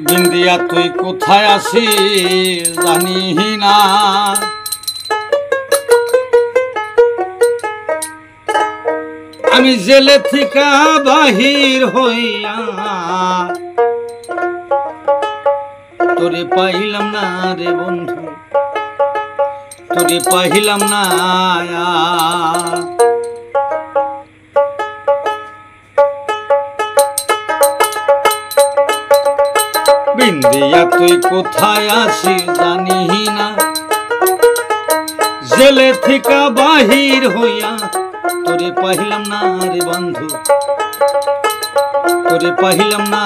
বিন্দিয়া তুই কোথায় আছিস জানি না, আমি জেলে থিকা বাহির হইয়া তোরে পাইলাম না রে বন্ধু, তোরে পাইলাম না। বিন্দিয়া তুই কোথায় আছিস জানি না, জেলে থিকা বাহির হইয়া তোরে পাইলাম না রে বন্ধু, তোরে পাইলাম না।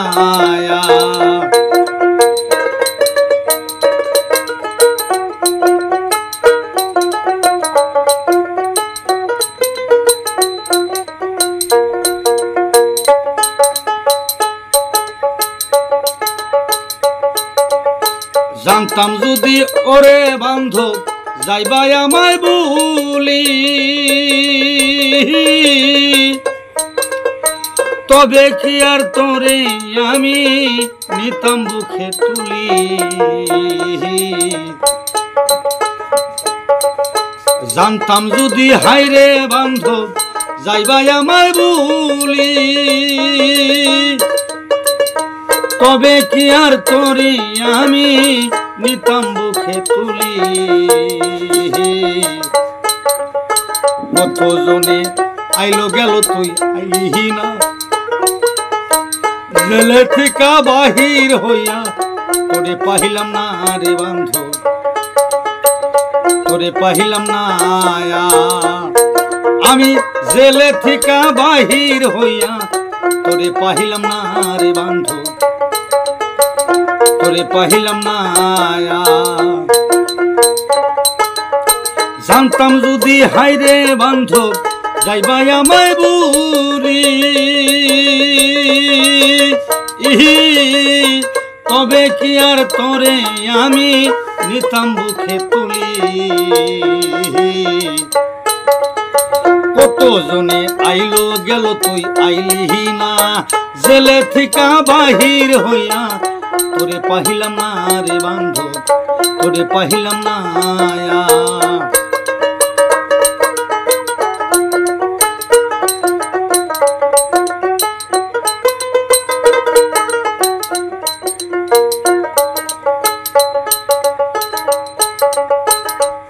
জানতাম যদি ওরে বান্ধব যাইবাই আমায় বলি, তবে কি আর তোরে আমি নিতাম বুকে তুলি। জানতাম যদি হাইরে বান্ধব যাইবাই আমায় বলি, তবে কি আর তোরে আমি নিতাম বুকে তুলি। কত জনে আইলো গেল তুই আইলি না, জেলে থিকা বাহির হইয়া তোরে পাইলাম না রে বন্ধু, তোরে পাইলাম না। আমি জেলে থিকা বাহির হইয়া তোরে পাইলাম না রে বন্ধু, তোরে পাইলাম না। জানতাম যদি হাইরে বান্ধব যাইবাই আমায় বুড়ি, তবে কি আর তোরে আমি নিতাম বুকে তুলি। কত জনে আইলো গেল তুই আইলি না, জেলে থিকা বাহির হইয়া তোরে পাইলাম না রে বান্ধব, তোরে পাইলাম না।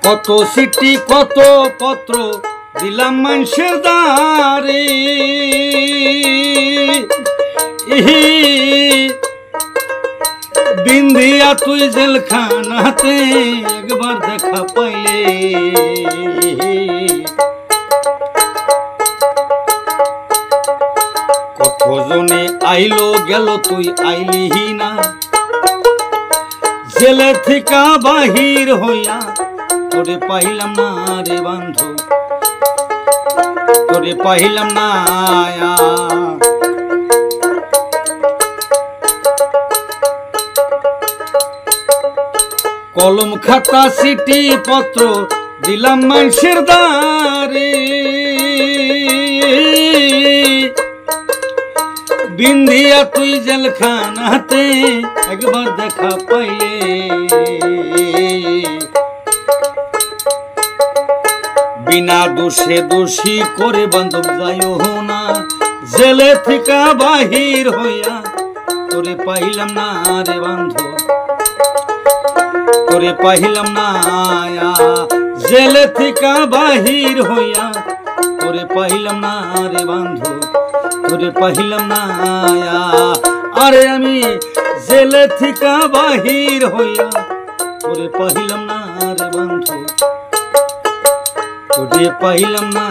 কত চিঠি কত পত্র দিলাম মানুষের দ্বারে, বিন্দিয়া তুই জেলখানাতে একবার দেখা পাইলে, কত জনে আইলো গেল তুই আইলি না, জেলে থিকা বাহির হইয়া তোরে পাইলাম না রে বন্ধু, তোরে পাইলাম না। কলম খাতা চিঠি পত্র দিলাম মানুষের দ্বারে, বিন্দিয়া তুই জেলখানাতে একবার দেখা পাইলে, বিনা দোষে দোষী করে বান্ধব যাইও না, জেলে থিকা বাহির হইয়া তোরে পাইলাম না রে বান্ধব, তোরে পাইলাম না। জেলে থিকা বাহির হইয়া তোরে পাইলাম না রে বন্ধু, তোরে পাইলাম না। আরে আমি জেলে থিকা বাহির হইয়া তোরে পাইলাম না রে বন্ধু, তোরে পাইলাম না।